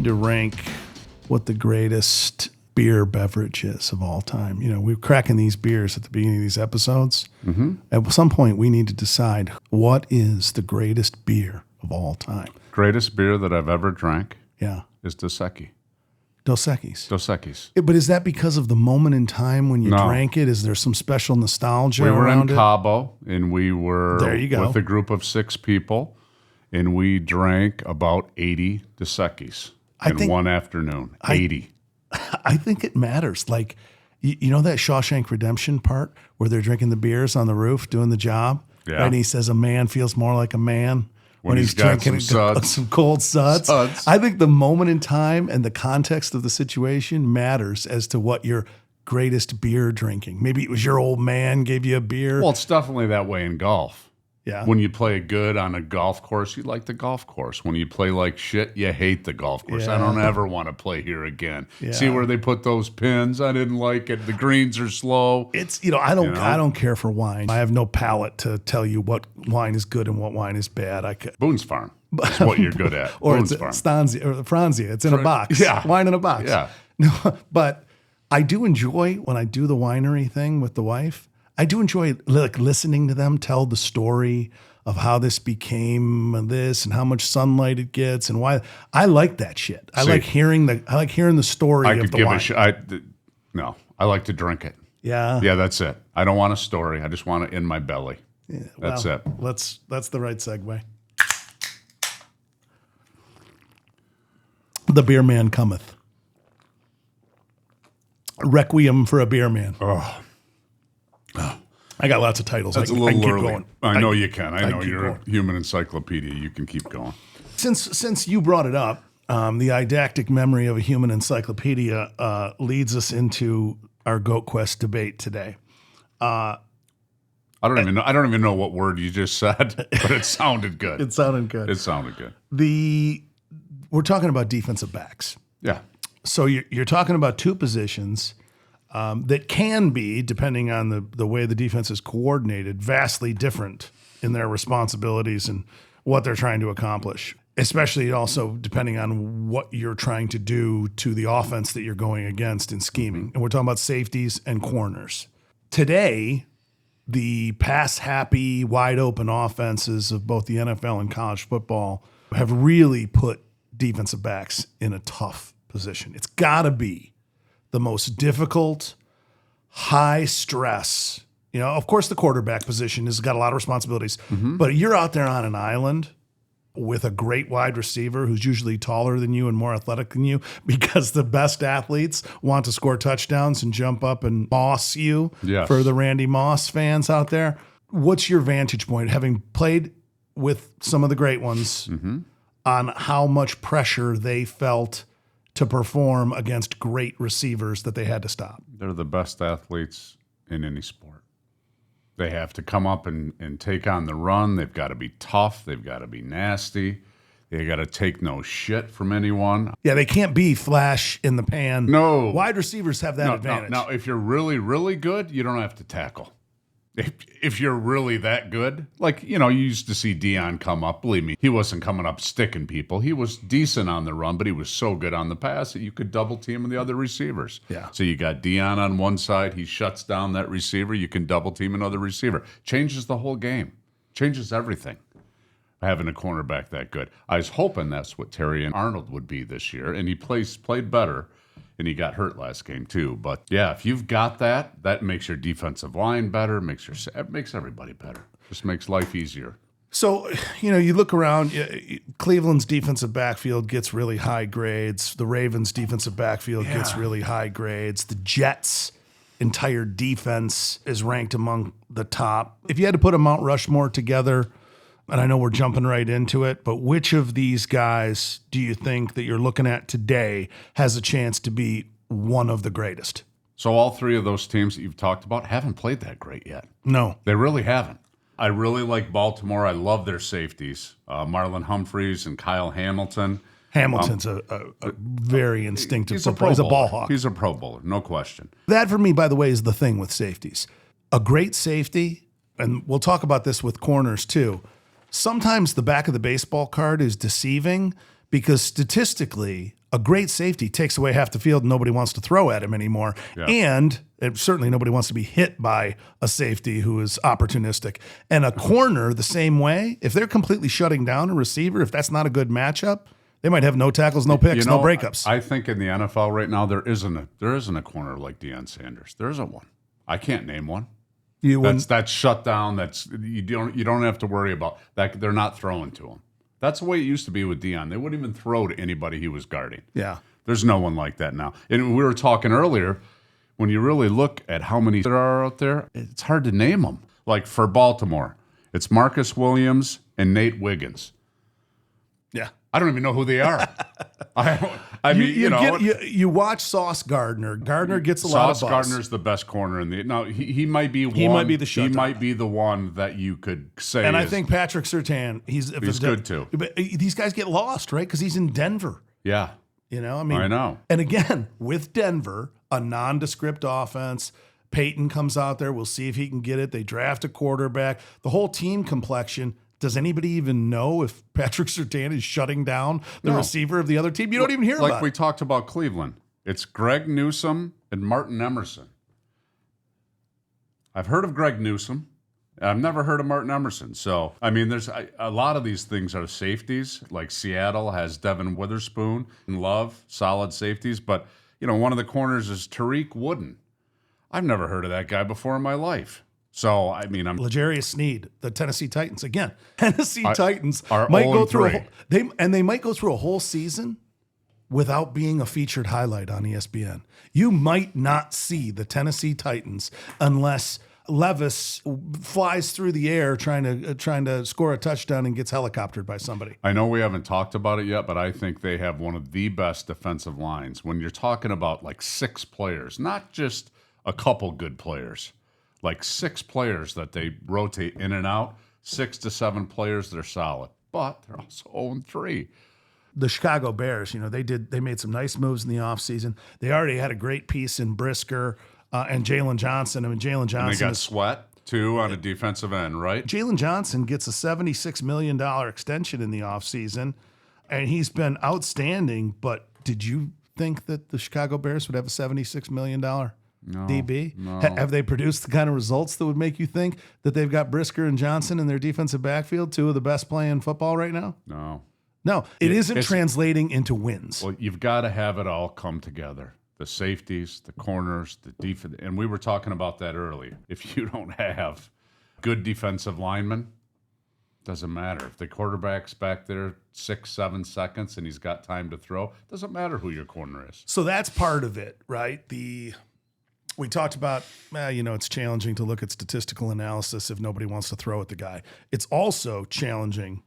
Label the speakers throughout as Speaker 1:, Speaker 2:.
Speaker 1: to rank what the greatest beer beverage is of all time. You know, we're cracking these beers at the beginning of these episodes. Mm-hmm. At some point, we need to decide what is the greatest beer of all time.
Speaker 2: Greatest beer that I've ever drank is Dos Equis.
Speaker 1: Dos Equis.
Speaker 2: Dos Equis.
Speaker 1: But is that because of the moment in time when you drank it? Is there some special nostalgia around it?
Speaker 2: We were in Cabo, and we were with a group of 6 people, and we drank about 80 Dos Equis in one afternoon. 80.
Speaker 1: I think it matters. Like, you know that Shawshank Redemption part where they're drinking the beers on the roof doing the job?
Speaker 2: Yeah.
Speaker 1: Right? And he says a man feels more like a man when he's
Speaker 2: got
Speaker 1: drinking some cold suds. I think the moment in time and the context of the situation matters as to what your greatest beer drinking. Maybe it was your old man gave you a beer.
Speaker 2: Well, it's definitely that way in golf.
Speaker 1: Yeah.
Speaker 2: When you play good on a golf course, you like the golf course. When you play like shit, you hate the golf course.
Speaker 1: Yeah.
Speaker 2: I don't ever want to play here again.
Speaker 1: Yeah.
Speaker 2: See where they put those pins? I didn't like it. The greens are slow.
Speaker 1: It's I don't care for wine. I have no palate to tell you what wine is good and what wine is bad.
Speaker 2: Boone's Farm. That's what you're good at.
Speaker 1: Or
Speaker 2: Boone's
Speaker 1: it's
Speaker 2: Farm.
Speaker 1: Stanzia or Franzia. It's in a box.
Speaker 2: Yeah.
Speaker 1: Wine in a box.
Speaker 2: Yeah.
Speaker 1: No, but I do enjoy when I do the winery thing with the wife. I do enjoy like listening to them tell the story of how this became this and how much sunlight it gets and why. I like that shit. I like hearing the story of the wine.
Speaker 2: No, I like to drink it.
Speaker 1: Yeah.
Speaker 2: Yeah, that's it. I don't want a story. I just want it in my belly. Yeah, that's it.
Speaker 1: That's the right segue. The Beer Man Cometh. Requiem for a Beer Man.
Speaker 2: Oh.
Speaker 1: I got lots of titles.
Speaker 2: That's
Speaker 1: I
Speaker 2: a little
Speaker 1: keep
Speaker 2: early.
Speaker 1: going.
Speaker 2: I know you can. I know you're
Speaker 1: going.
Speaker 2: a human encyclopedia. You can keep going.
Speaker 1: Since you brought it up, the didactic memory of a human encyclopedia leads us into our GOATQuest debate today.
Speaker 2: I don't even know what word you just said, but it sounded good.
Speaker 1: It sounded good. We're talking about defensive backs.
Speaker 2: Yeah.
Speaker 1: So you're talking about two positions that can be, depending on the way the defense is coordinated, vastly different in their responsibilities and what they're trying to accomplish, especially also depending on what you're trying to do to the offense that you're going against in scheming. And we're talking about safeties and corners. Today, the pass-happy, wide-open offenses of both the NFL and college football have really put defensive backs in a tough position. It's got to be the most difficult, high stress. You know, of course, the quarterback position has got a lot of responsibilities, but you're out there on an island with a great wide receiver who's usually taller than you and more athletic than you because the best athletes want to score touchdowns and jump up and moss you.
Speaker 2: Yes.
Speaker 1: For the Randy Moss fans out there. What's your vantage point, having played with some of the great ones, on how much pressure they felt to perform against great receivers that they had to stop?
Speaker 2: They're the best athletes in any sport. They have to come up and take on the run. They've got to be tough. They've got to be nasty. They got to take no shit from anyone.
Speaker 1: Yeah, they can't be flash in the pan.
Speaker 2: No.
Speaker 1: Wide receivers have that advantage.
Speaker 2: Now, if you're really, really good, you don't have to tackle. If you're really that good, like, you know, you used to see Dion come up. Believe me, he wasn't coming up sticking people. He was decent on the run, but he was so good on the pass that you could double team the other receivers.
Speaker 1: Yeah.
Speaker 2: So you got Dion on one side. He shuts down that receiver. You can double team another receiver. Changes the whole game. Changes everything. Having a cornerback that good. I was hoping that's what Terry and Arnold would be this year, and he played better. And he got hurt last game too. But yeah, if you've got that makes your defensive line better, makes everybody better. Just makes life easier.
Speaker 1: So, you know, you look around, Cleveland's defensive backfield gets really high grades. The Ravens' defensive backfield gets really high grades. The Jets' entire defense is ranked among the top. If you had to put a Mount Rushmore together, and I know we're jumping right into it, but which of these guys do you think that you're looking at today has a chance to be one of the greatest?
Speaker 2: So all three of those teams that you've talked about haven't played that great yet.
Speaker 1: No.
Speaker 2: They really haven't. I really like Baltimore. I love their safeties, Marlon Humphreys and Kyle Hamilton.
Speaker 1: Hamilton's a very instinctive
Speaker 2: football.
Speaker 1: He's a ball hawk.
Speaker 2: He's a Pro Bowler, no question.
Speaker 1: That, for me, by the way, is the thing with safeties. A great safety, and we'll talk about this with corners too, sometimes the back of the baseball card is deceiving because statistically, a great safety takes away half the field and nobody wants to throw at him anymore.
Speaker 2: Yeah.
Speaker 1: And certainly nobody wants to be hit by a safety who is opportunistic. And a corner, the same way, if they're completely shutting down a receiver, if that's not a good matchup, they might have no tackles, no picks, no breakups.
Speaker 2: I think in the NFL right now, there isn't a corner like Deion Sanders. There isn't one. I can't name one. That's shut down. You don't have to worry about that. They're not throwing to him. That's the way it used to be with Deion. They wouldn't even throw to anybody he was guarding.
Speaker 1: Yeah.
Speaker 2: There's no one like that now. And we were talking earlier, when you really look at how many there are out there, it's hard to name them. Like for Baltimore, it's Marcus Williams and Nate Wiggins.
Speaker 1: Yeah.
Speaker 2: I don't even know who they are.
Speaker 1: You watch Sauce Gardner. Gardner gets a lot of buzz.
Speaker 2: Sauce Gardner's the best corner in the. Now he might be one.
Speaker 1: He might be the shutdown.
Speaker 2: He might be the one that you could say.
Speaker 1: And I think Patrick Surtain, he's
Speaker 2: good too.
Speaker 1: But these guys get lost, right? Because he's in Denver.
Speaker 2: Yeah.
Speaker 1: I
Speaker 2: know.
Speaker 1: And again, with Denver, a nondescript offense. Peyton comes out there. We'll see if he can get it. They draft a quarterback. The whole team complexion. Does anybody even know if Patrick Surtain is shutting down the receiver of the other team? You don't even hear about it.
Speaker 2: Like we talked about Cleveland. It's Greg Newsome and Martin Emerson. I've heard of Greg Newsome. I've never heard of Martin Emerson. So, there's a lot of these things are safeties. Like Seattle has Devin Witherspoon and Love, solid safeties. But, one of the corners is Tariq Wooden. I've never heard of that guy before in my life. So, I'm
Speaker 1: L'Jarius Sneed, the Tennessee Titans. Again, Tennessee Titans
Speaker 2: are
Speaker 1: might go through they might go through a whole season without being a featured highlight on ESPN. You might not see the Tennessee Titans unless Levis flies through the air trying to score a touchdown and gets helicoptered by somebody.
Speaker 2: I know we haven't talked about it yet, but I think they have one of the best defensive lines. When you're talking about like 6 players, not just a couple good players. Like 6 players that they rotate in and out, 6 to 7 players that are solid, but they're also 0-3.
Speaker 1: The Chicago Bears, they made some nice moves in the offseason. They already had a great piece in Brisker and Jalen Johnson. Jalen Johnson.
Speaker 2: And they got Sweat, too, on a defensive end, right?
Speaker 1: Jalen Johnson gets a $76 million extension in the offseason, and he's been outstanding. But did you think that the Chicago Bears would have a $76 million DB?
Speaker 2: No.
Speaker 1: Have they produced the kind of results that would make you think that they've got Brisker and Johnson in their defensive backfield, 2 of the best playing football right now? No, it isn't translating into wins.
Speaker 2: Well, you've got to have it all come together. The safeties, the corners, the defense. And we were talking about that earlier. If you don't have good defensive linemen, doesn't matter. If the quarterback's back there 6-7 seconds and he's got time to throw, doesn't matter who your corner is.
Speaker 1: So that's part of it, right? We talked about, it's challenging to look at statistical analysis if nobody wants to throw at the guy. It's also challenging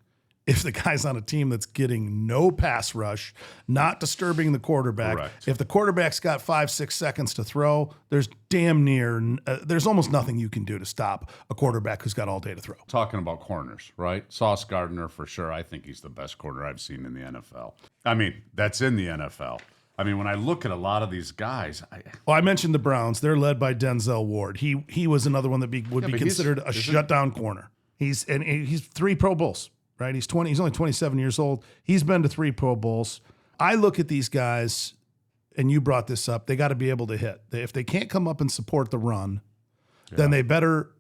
Speaker 1: if the guy's on a team that's getting no pass rush, not disturbing the quarterback.
Speaker 2: Correct.
Speaker 1: If the quarterback's got 5-6 seconds to throw, there's there's almost nothing you can do to stop a quarterback who's got all day to throw.
Speaker 2: Talking about corners, right? Sauce Gardner, for sure. I think he's the best corner I've seen in the NFL. That's in the NFL. When I look at a lot of these guys,
Speaker 1: I mentioned the Browns. They're led by Denzel Ward. He was another one that would be considered a shutdown corner. He's 3 Pro Bowls, right? He's only 27 years old. He's been to 3 Pro Bowls. I look at these guys, and you brought this up. They got to be able to hit. If they can't come up and support the run, then they better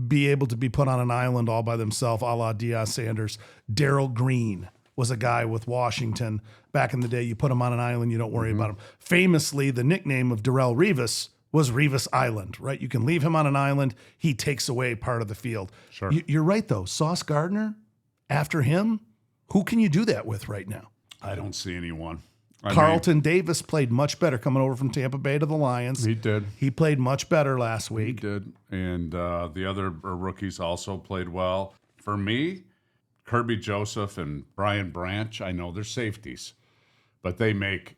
Speaker 1: be able to be put on an island all by themselves, a la Deion Sanders. Darrell Green was a guy with Washington back in the day. You put him on an island, you don't worry about him. Famously, the nickname of Darrelle Revis was Revis Island, right? You can leave him on an island. He takes away part of the field.
Speaker 2: Sure.
Speaker 1: You're right, though. Sauce Gardner, after him, who can you do that with right now?
Speaker 2: I don't see anyone.
Speaker 1: Carlton Davis played much better coming over from Tampa Bay to the Lions.
Speaker 2: He did.
Speaker 1: He played much better last week.
Speaker 2: He did. And the other rookies also played well. For me, Kirby Joseph and Brian Branch, I know they're safeties, but they make,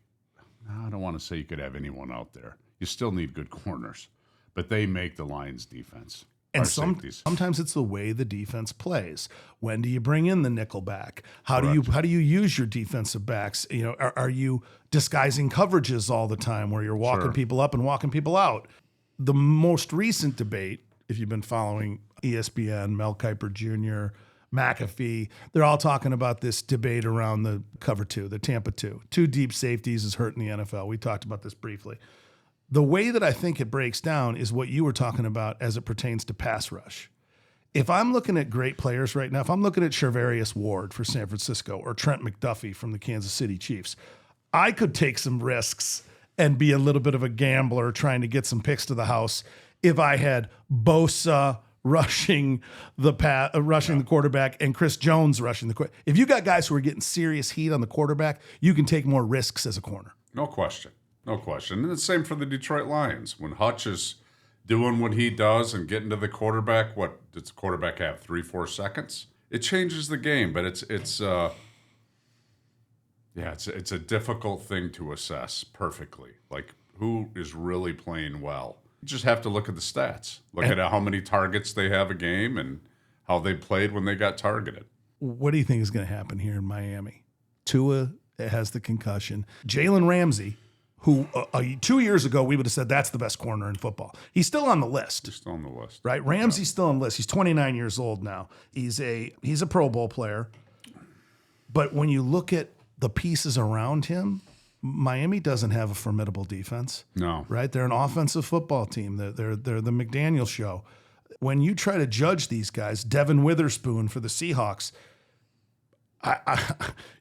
Speaker 2: I don't want to say you could have anyone out there. You still need good corners, but they make the Lions defense.
Speaker 1: And sometimes it's the way the defense plays. When do you bring in the nickel back? How do you use your defensive backs? Are you disguising coverages all the time where you're walking people up and walking people out? The most recent debate, if you've been following ESPN, Mel Kiper Jr., McAfee. They're all talking about this debate around the cover two, the Tampa two. Two deep safeties is hurting the NFL. We talked about this briefly. The way that I think it breaks down is what you were talking about as it pertains to pass rush. If I'm looking at great players right now, if I'm looking at Charvarius Ward for San Francisco or Trent McDuffie from the Kansas City Chiefs, I could take some risks and be a little bit of a gambler trying to get some picks to the house if I had Bosa rushing the quarterback and Chris Jones rushing the quarterback. If you got guys who are getting serious heat on the quarterback, you can take more risks as a corner.
Speaker 2: No question. No question. And the same for the Detroit Lions. When Hutch is doing what he does and getting to the quarterback, what does the quarterback have, 3-4 seconds? It changes the game, but it's a difficult thing to assess perfectly. Like, who is really playing well? You just have to look at the stats. Look at how many targets they have a game and how they played when they got targeted.
Speaker 1: What do you think is going to happen here in Miami? Tua has the concussion. Jalen Ramsey, who 2 years ago we would have said that's the best corner in football. He's still on the list.
Speaker 2: He's still on the list.
Speaker 1: Right? Ramsey's still on the list. He's 29 years old now. He's a Pro Bowl player. But when you look at the pieces around him, Miami doesn't have a formidable defense.
Speaker 2: No.
Speaker 1: Right? They're an offensive football team. They're the McDaniel show. When you try to judge these guys, Devin Witherspoon for the Seahawks,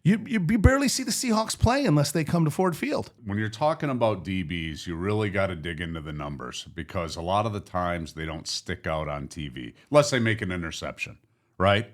Speaker 1: you barely see the Seahawks play unless they come to Ford Field.
Speaker 2: When you're talking about DBs, you really got to dig into the numbers because a lot of the times they don't stick out on TV unless they make an interception, right?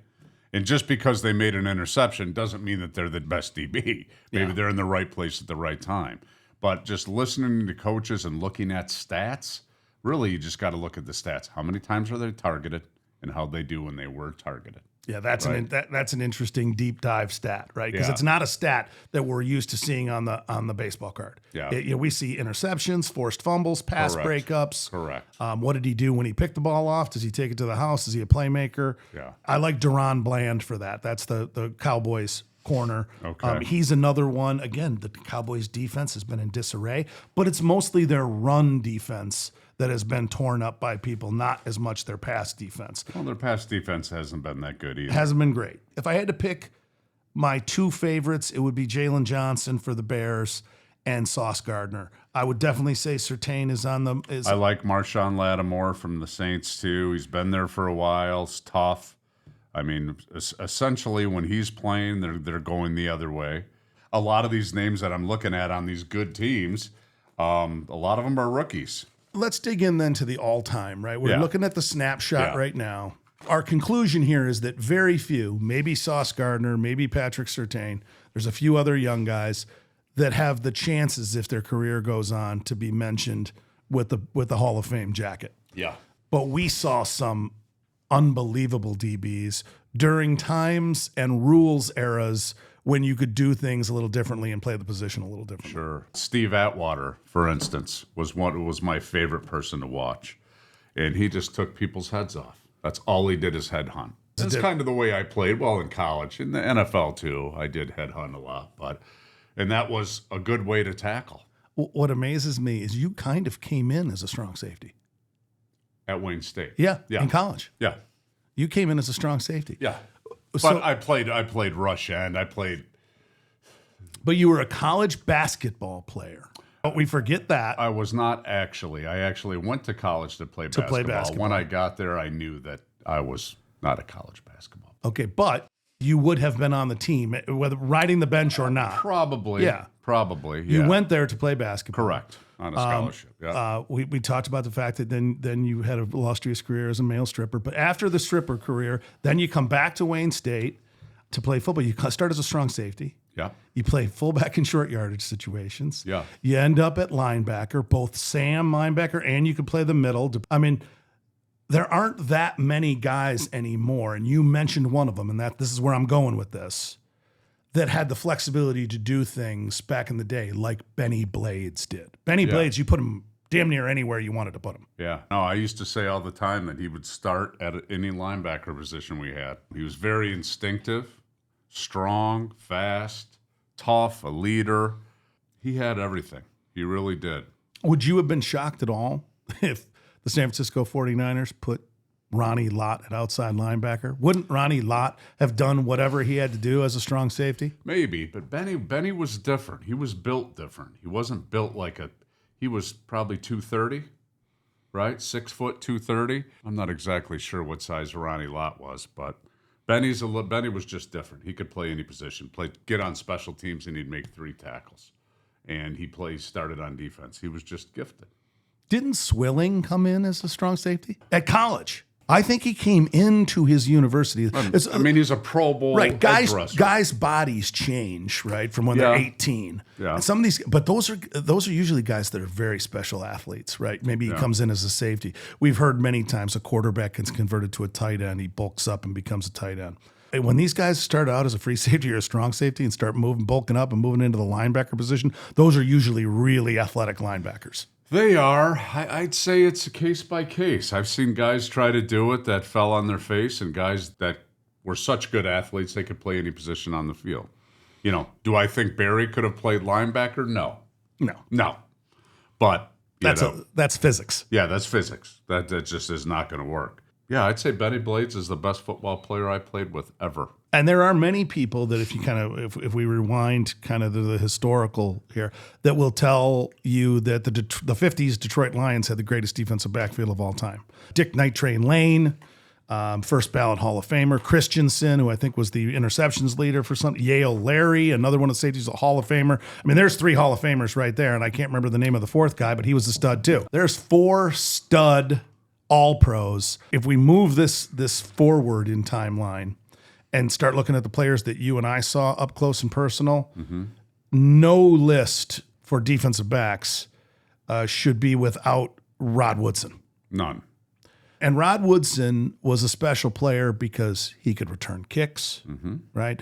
Speaker 2: And just because they made an interception doesn't mean that they're the best DB. Maybe they're in the right place at the right time. But just listening to coaches and looking at stats, really you just got to look at the stats. How many times are they targeted and how they do when they were targeted?
Speaker 1: Yeah, that's
Speaker 2: right.
Speaker 1: that's an interesting deep dive stat, right? Because it's not a stat that we're used to seeing on the baseball card.
Speaker 2: Yeah,
Speaker 1: we see interceptions, forced fumbles, pass breakups.
Speaker 2: Correct.
Speaker 1: What did he do when he picked the ball off? Does he take it to the house? Is he a playmaker?
Speaker 2: Yeah.
Speaker 1: I like Deron Bland for that. That's the Cowboys corner.
Speaker 2: Okay.
Speaker 1: He's another one. Again, the Cowboys defense has been in disarray, but it's mostly their run defense that has been torn up by people, not as much their pass defense.
Speaker 2: Well, their pass defense hasn't been that good either.
Speaker 1: Hasn't been great. If I had to pick my two favorites, it would be Jalen Johnson for the Bears and Sauce Gardner. I would definitely say Surtain is on the.
Speaker 2: I like Marshawn Lattimore from the Saints too. He's been there for a while. It's tough. I mean, essentially when he's playing, they're going the other way. A lot of these names that I'm looking at on these good teams, a lot of them are rookies.
Speaker 1: Let's dig in then to the all-time, right? We're looking at the snapshot right now. Our conclusion here is that very few, maybe Sauce Gardner, maybe Patrick Surtain, there's a few other young guys that have the chances, if their career goes on, to be mentioned with the Hall of Fame jacket.
Speaker 2: Yeah.
Speaker 1: But we saw some unbelievable DBs during times and rules eras when you could do things a little differently and play the position a little differently.
Speaker 2: Sure. Steve Atwater, for instance, was my favorite person to watch. And he just took people's heads off. That's all he did is headhunt. That's kind of the way I played, well, in college. In the NFL, too, I did headhunt a lot. And that was a good way to tackle.
Speaker 1: What amazes me is you kind of came in as a strong safety.
Speaker 2: At Wayne State.
Speaker 1: Yeah, in college.
Speaker 2: Yeah.
Speaker 1: You came in as a strong safety.
Speaker 2: Yeah. But I played rush end.
Speaker 1: But you were a college basketball player. But we forget that.
Speaker 2: I was not actually. I actually went to college to play basketball. When I got there, I knew that I was not a college basketball.
Speaker 1: Okay, but you would have been on the team, whether riding the bench or not.
Speaker 2: Probably.
Speaker 1: Yeah.
Speaker 2: Probably.
Speaker 1: You went there to play basketball.
Speaker 2: Correct. On a scholarship. Yeah.
Speaker 1: We talked about the fact that then you had an illustrious career as a male stripper. But after the stripper career, then you come back to Wayne State to play football. You start as a strong safety.
Speaker 2: Yeah.
Speaker 1: You play fullback in short yardage situations.
Speaker 2: Yeah.
Speaker 1: You end up at linebacker, both Sam linebacker and you can play the middle. I mean, there aren't that many guys anymore. And you mentioned one of them, and this is where I'm going with this, that had the flexibility to do things back in the day like Benny Blades did. Benny Blades, you put him damn near anywhere you wanted to put him.
Speaker 2: Yeah. No, I used to say all the time that he would start at any linebacker position we had. He was very instinctive, strong, fast, tough, a leader. He had everything. He really did.
Speaker 1: Would you have been shocked at all if the San Francisco 49ers put Ronnie Lott at outside linebacker? Wouldn't Ronnie Lott have done whatever he had to do as a strong safety?
Speaker 2: Maybe, but Benny was different. He was built different. He wasn't built he was probably 230, right? 6 foot, 230. I'm not exactly sure what size Ronnie Lott was, but Benny was just different. He could play any position, get on special teams, and he'd make 3 tackles. And started on defense. He was just gifted.
Speaker 1: Didn't Swilling come in as a strong safety at college? I think he came into his university.
Speaker 2: He's a Pro Bowl edge rusher.
Speaker 1: Guys' bodies change, right, from when they're 18.
Speaker 2: Yeah.
Speaker 1: And some of these, but those are usually guys that are very special athletes, right? Maybe he comes in as a safety. We've heard many times a quarterback gets converted to a tight end. He bulks up and becomes a tight end. And when these guys start out as a free safety or a strong safety and start bulking up and moving into the linebacker position, those are usually really athletic linebackers.
Speaker 2: They are. I'd say it's a case by case. I've seen guys try to do it that fell on their face, and guys that were such good athletes they could play any position on the field. Do I think Barry could have played linebacker? No. But
Speaker 1: that's physics.
Speaker 2: Yeah, that's physics. That just is not going to work. Yeah, I'd say Benny Blades is the best football player I played with ever.
Speaker 1: And there are many people that if we rewind kind of the historical here, that will tell you that the 50s Detroit Lions had the greatest defensive backfield of all time. Dick Night Train Lane, first ballot Hall of Famer. Christensen, who I think was the interceptions leader for some. Yale Larry, another one of the safeties, a Hall of Famer. I mean, there's 3 Hall of Famers right there, and I can't remember the name of the 4th guy, but he was a stud too. There's 4 stud All-Pros. If we move this forward in timeline and start looking at the players that you and I saw up close and personal, no list for defensive backs should be without Rod Woodson.
Speaker 2: None.
Speaker 1: And Rod Woodson was a special player because he could return kicks, right?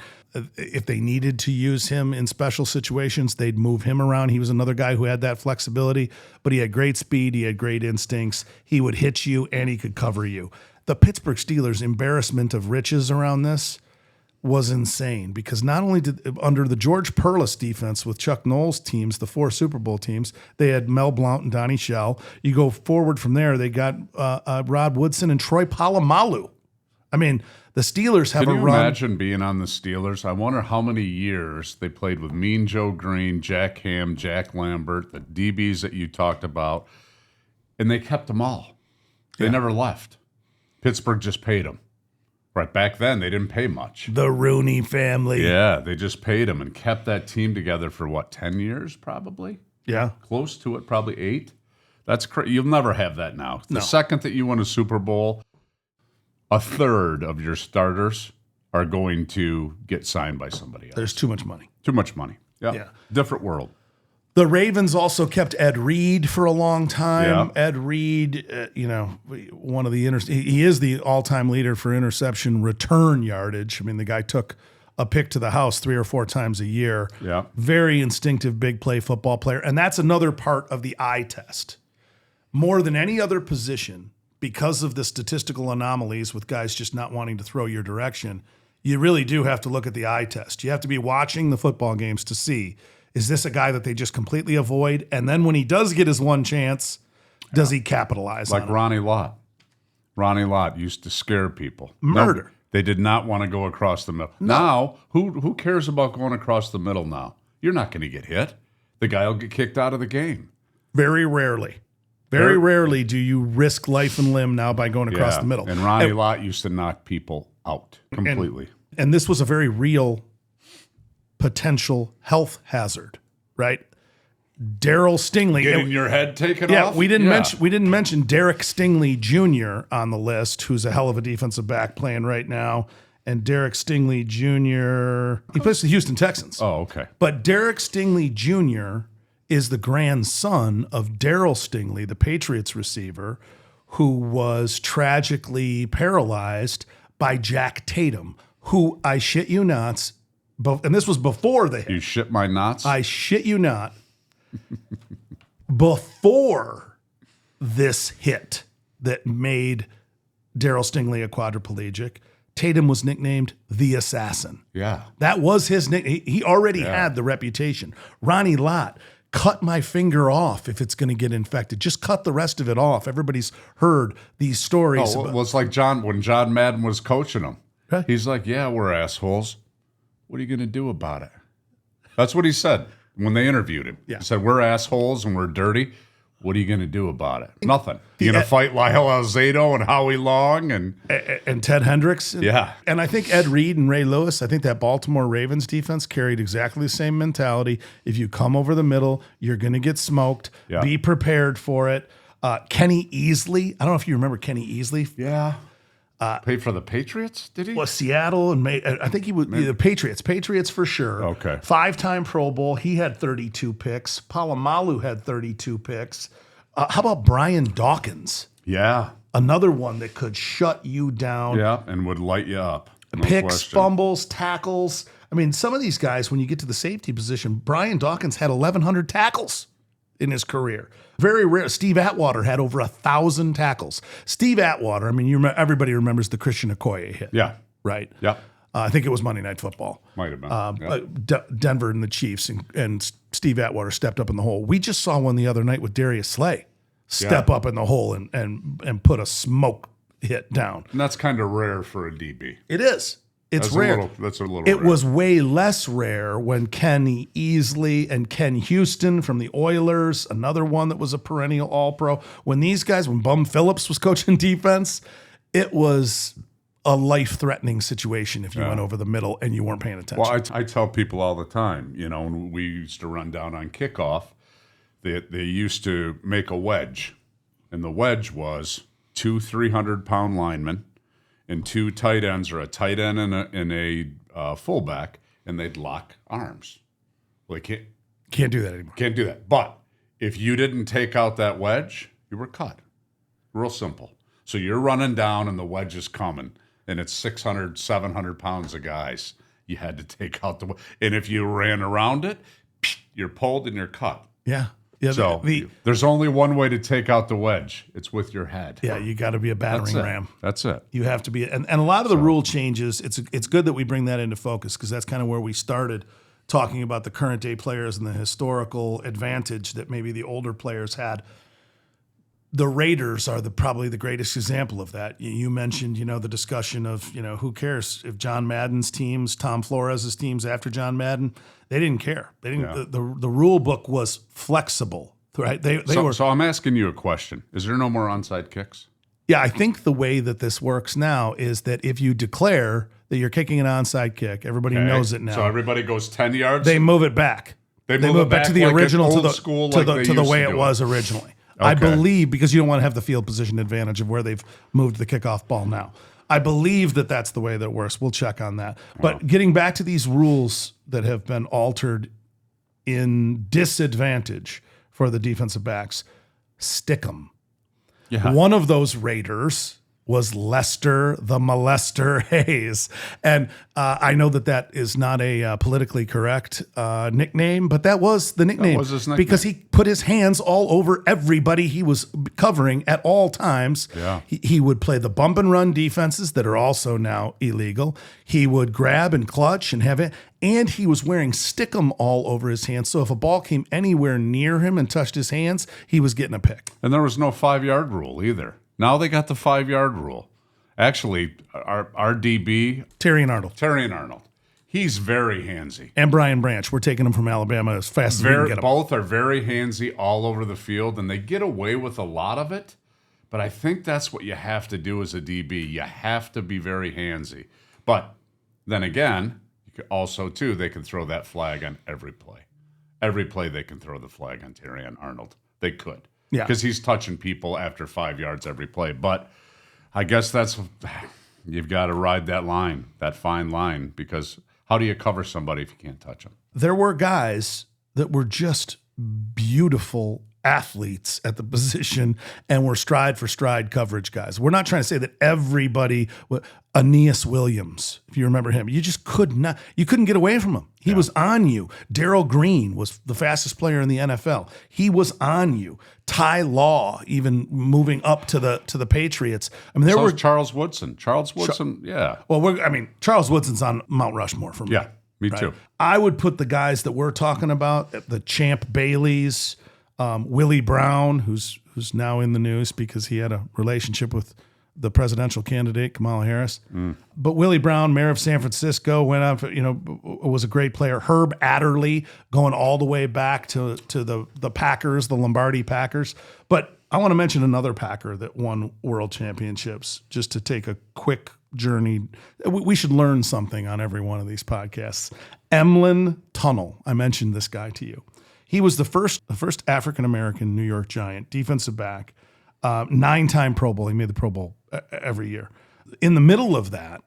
Speaker 1: If they needed to use him in special situations, they'd move him around. He was another guy who had that flexibility, but he had great speed, he had great instincts. He would hit you and he could cover you. The Pittsburgh Steelers' embarrassment of riches around this was insane because not only did under the George Perlis defense with Chuck Noll's teams, the 4 Super Bowl teams, they had Mel Blount and Donnie Shell. You go forward from there, they got Rod Woodson and Troy Polamalu. I mean, the Steelers have a run.
Speaker 2: Can you imagine being on the Steelers? I wonder how many years they played with Mean Joe Green, Jack Ham, Jack Lambert, the DBs that you talked about, and they kept them all. They never left. Pittsburgh just paid them. Right, back then, they didn't pay much.
Speaker 1: The Rooney family.
Speaker 2: Yeah, they just paid them and kept that team together for, 10 years probably?
Speaker 1: Yeah.
Speaker 2: Close to it, probably 8. That's crazy. You'll never have that now. The second that you win a Super Bowl, a third of your starters are going to get signed by somebody else.
Speaker 1: There's too much money.
Speaker 2: Too much money. Yeah. Different world.
Speaker 1: The Ravens also kept Ed Reed for a long time.
Speaker 2: Yeah.
Speaker 1: Ed Reed, one of the he is the all-time leader for interception return yardage. I mean, the guy took a pick to the house 3 or 4 times a year.
Speaker 2: Yeah.
Speaker 1: Very instinctive, big play football player. And that's another part of the eye test. More than any other position, because of the statistical anomalies with guys just not wanting to throw your direction, you really do have to look at the eye test. You have to be watching the football games to see, is this a guy that they just completely avoid? And then when he does get his one chance, does he capitalize on it?
Speaker 2: Like Ronnie Lott. Ronnie Lott used to scare people.
Speaker 1: Murder.
Speaker 2: No, they did not want to go across the middle. No. Now, who cares about going across the middle now? You're not going to get hit. The guy will get kicked out of the game.
Speaker 1: Very rarely. Very rarely do you risk life and limb now by going across the middle.
Speaker 2: And Ronnie Lott used to knock people out completely.
Speaker 1: And this was a very real potential health hazard, right? Daryl Stingley.
Speaker 2: Getting your head taken
Speaker 1: Yeah,
Speaker 2: off?
Speaker 1: we didn't mention Derek Stingley Jr. on the list, who's a hell of a defensive back playing right now. And Derek Stingley Jr., he plays for the Houston Texans.
Speaker 2: Oh, okay.
Speaker 1: But Derek Stingley Jr. is the grandson of Daryl Stingley, the Patriots receiver, who was tragically paralyzed by Jack Tatum, who, I shit you not, and this was before the hit.
Speaker 2: You shit my knots?
Speaker 1: I shit you not. Before this hit that made Daryl Stingley a quadriplegic, Tatum was nicknamed the Assassin.
Speaker 2: Yeah.
Speaker 1: That was his nickname. He already had the reputation. Ronnie Lott cut my finger off if it's going to get infected. Just cut the rest of it off. Everybody's heard these stories.
Speaker 2: Well, it's like when John Madden was coaching them.
Speaker 1: Right.
Speaker 2: He's like, yeah, we're assholes. What are you going to do about it? That's what he said when they interviewed him.
Speaker 1: Yeah.
Speaker 2: He said, we're assholes and we're dirty. What are you going to do about it? Nothing. You're going to fight Lyle Alzado and Howie Long and
Speaker 1: Ted Hendricks.
Speaker 2: Yeah.
Speaker 1: And I think Ed Reed and Ray Lewis, I think that Baltimore Ravens defense carried exactly the same mentality. If you come over the middle, you're going to get smoked.
Speaker 2: Yeah.
Speaker 1: Be prepared for it. Kenny Easley, I don't know if you remember Kenny Easley.
Speaker 2: Yeah. Played for the Patriots, did he?
Speaker 1: Well, Seattle and I think he was the Patriots. Patriots for sure.
Speaker 2: Okay.
Speaker 1: 5-time Pro Bowl. He had 32 picks. Palomalu had 32 picks. How about Brian Dawkins?
Speaker 2: Yeah.
Speaker 1: Another one that could shut you down.
Speaker 2: Yeah, and would light you up. No
Speaker 1: Picks,
Speaker 2: question.
Speaker 1: fumbles, tackles. I mean, some of these guys, when you get to the safety position, Brian Dawkins had 1,100 tackles in his career. Very rare. Steve Atwater had over 1,000 tackles. Steve Atwater, I mean, everybody remembers the Christian Okoye hit.
Speaker 2: Yeah.
Speaker 1: Right?
Speaker 2: Yeah.
Speaker 1: I think it was Monday Night Football.
Speaker 2: Might have been.
Speaker 1: Denver and the Chiefs, and Steve Atwater stepped up in the hole. We just saw one the other night with Darius Slay step up in the hole and put a smoke hit down.
Speaker 2: And that's kind of rare for a DB.
Speaker 1: It is. It's rare.
Speaker 2: That's a little
Speaker 1: It
Speaker 2: rare.
Speaker 1: was way less rare when Kenny Easley and Ken Houston from the Oilers, another one that was a perennial All-Pro. When Bum Phillips was coaching defense, it was a life-threatening situation if you went over the middle and you weren't paying attention.
Speaker 2: Well, I tell people all the time, when we used to run down on kickoff, they used to make a wedge. And the wedge was 2 300-pound linemen and 2 tight ends, or a tight end and a fullback, and they'd lock arms. Well, they
Speaker 1: can't do that anymore.
Speaker 2: Can't do that. But if you didn't take out that wedge, you were cut. Real simple. So you're running down and the wedge is coming, and it's 600, 700 pounds of guys. You had to take out the wedge. And if you ran around it, you're pulled and you're cut.
Speaker 1: Yeah. Yeah,
Speaker 2: so there's only one way to take out the wedge. It's with your head.
Speaker 1: Yeah, you got to be a battering ram.
Speaker 2: That's it.
Speaker 1: You have to be, and a lot of the rule changes. It's good that we bring that into focus, because that's kind of where we started talking about the current day players and the historical advantage that maybe the older players had. The Raiders are probably the greatest example of that. You mentioned, the discussion of, who cares if John Madden's teams, Tom Flores' teams after John Madden, they didn't care. They didn't.
Speaker 2: Yeah.
Speaker 1: The rule book was flexible, right? They were.
Speaker 2: So I'm asking you a question. Is there no more onside kicks?
Speaker 1: Yeah, I think the way that this works now is that if you declare that you're kicking an onside kick, everybody knows it now.
Speaker 2: So everybody goes 10 yards?
Speaker 1: They move it back.
Speaker 2: They move it back
Speaker 1: to the
Speaker 2: like
Speaker 1: original,
Speaker 2: an
Speaker 1: to
Speaker 2: old
Speaker 1: the
Speaker 2: school,
Speaker 1: to
Speaker 2: like
Speaker 1: the way it was originally. I believe, because you don't want to have the field position advantage of where they've moved the kickoff ball now. I believe that that's the way that it works. We'll check on that. But getting back to these rules that have been altered in disadvantage for the defensive backs, stick 'em.
Speaker 2: Yeah.
Speaker 1: One of those Raiders was Lester the Molester Hayes. And I know that is not a politically correct nickname, but that was the nickname.
Speaker 2: That was his nickname.
Speaker 1: Because he put his hands all over everybody he was covering at all times.
Speaker 2: Yeah.
Speaker 1: He would play the bump and run defenses that are also now illegal. He would grab and clutch and have it. And he was wearing stickum all over his hands. So if a ball came anywhere near him and touched his hands, he was getting a pick.
Speaker 2: And there was no 5-yard rule either. Now they got the 5-yard rule. Actually, our DB,
Speaker 1: Terry and Arnold.
Speaker 2: He's very handsy.
Speaker 1: And Brian Branch. We're taking him from Alabama as fast as we can get him.
Speaker 2: Both are very handsy all over the field, and they get away with a lot of it. But I think that's what you have to do as a DB. You have to be very handsy. But then again, also, too, they can throw that flag on every play. Every play they can throw the flag on Terry and Arnold. They could.
Speaker 1: Yeah.
Speaker 2: Because he's touching people after 5 yards every play. But I guess you've got to ride that line, that fine line, because how do you cover somebody if you can't touch them?
Speaker 1: There were guys that were just beautiful athletes at the position and were stride for stride coverage guys. We're not trying to say that everybody, Aeneas Williams, if you remember him, you just couldn't get away from him. He was on you. Darryl Green was the fastest player in the NFL. He was on you. Ty Law, even moving up to the Patriots. I mean, there were
Speaker 2: Charles Woodson. Yeah.
Speaker 1: Well, Charles Woodson's on Mount Rushmore for me.
Speaker 2: Yeah. Me too.
Speaker 1: I would put the guys that we're talking about, the Champ Baileys, Willie Brown, who's now in the news because he had a relationship with the presidential candidate, Kamala Harris. But Willie Brown, mayor of San Francisco, went on for, was a great player. Herb Adderley, going all the way back to the Packers, the Lombardi Packers. But I want to mention another Packer that won world championships, just to take a quick journey. We should learn something on every one of these podcasts. Emlyn Tunnell. I mentioned this guy to you. He was the first African-American New York Giant, defensive back, 9-time Pro Bowl. He made the Pro Bowl every year. In the middle of that,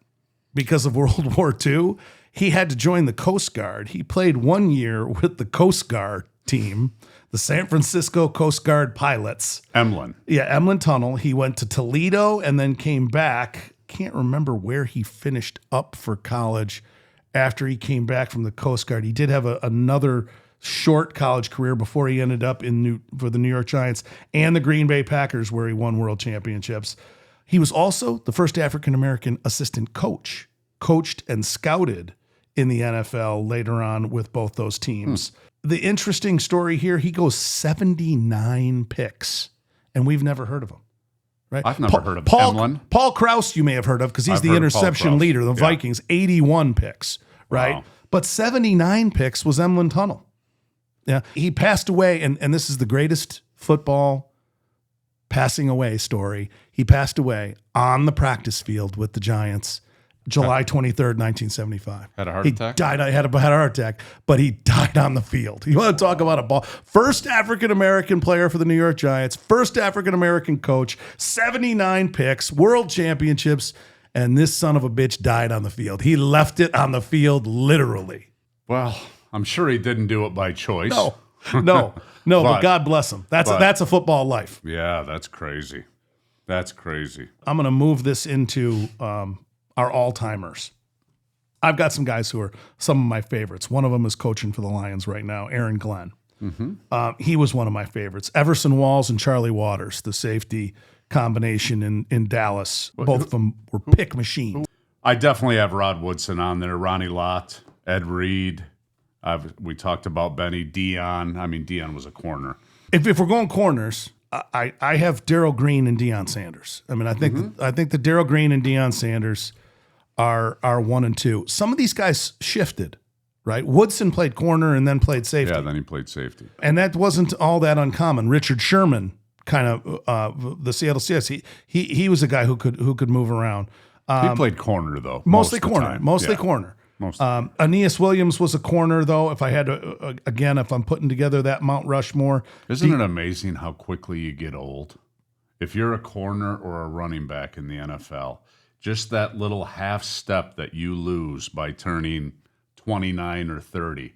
Speaker 1: because of World War II, he had to join the Coast Guard. He played 1 year with the Coast Guard team, the San Francisco Coast Guard pilots.
Speaker 2: Emlyn.
Speaker 1: Yeah, Emlyn Tunnell. He went to Toledo and then came back. Can't remember where he finished up for college after he came back from the Coast Guard. He did have another short college career before he ended up for the New York Giants and the Green Bay Packers, where he won world championships. He was also the first African-American assistant coach, coached and scouted in the NFL later on with both those teams. The interesting story here, he goes 79 picks, and we've never heard of him. Right?
Speaker 2: I've never heard of
Speaker 1: Emlyn. Paul Krause you may have heard of because he's the interception leader, the Vikings, 81 picks, right? Wow. But 79 picks was Emlyn Tunnell. Yeah, he passed away, and this is the greatest football passing away story. He passed away on the practice field with the Giants, July 23rd, 1975.
Speaker 2: Had a heart attack?
Speaker 1: Had a heart attack, but he died on the field. You want to talk about a ball? First African-American player for the New York Giants, first African-American coach, 79 picks, world championships, and this son of a bitch died on the field. He left it on the field literally.
Speaker 2: Well, I'm sure he didn't do it by choice.
Speaker 1: No, but God bless him. That's a football life.
Speaker 2: Yeah, that's crazy. That's crazy.
Speaker 1: I'm going to move this into our all-timers. I've got some guys who are some of my favorites. One of them is coaching for the Lions right now, Aaron Glenn. He was one of my favorites. Everson Walls and Charlie Waters, the safety combination in Dallas. Both of them were pick machines.
Speaker 2: I definitely have Rod Woodson on there, Ronnie Lott, Ed Reed. We talked about Benny, Dion. I mean, Dion was a corner.
Speaker 1: If we're going corners, I have Darryl Green and Deion Sanders. I mean, I think that Darryl Green and Deion Sanders are 1 and 2. Some of these guys shifted, right? Woodson played corner and then played safety.
Speaker 2: Yeah, then he played safety.
Speaker 1: And that wasn't all that uncommon. Richard Sherman, kind of the Seattle Seahawks, he was a guy who could move around.
Speaker 2: He played corner, though.
Speaker 1: Mostly corner. Aeneas Williams was a corner, though. If I had to, again, if I'm putting together that Mount Rushmore.
Speaker 2: Isn't it amazing how quickly you get old? If you're a corner or a running back in the NFL, just that little half step that you lose by turning 29 or 30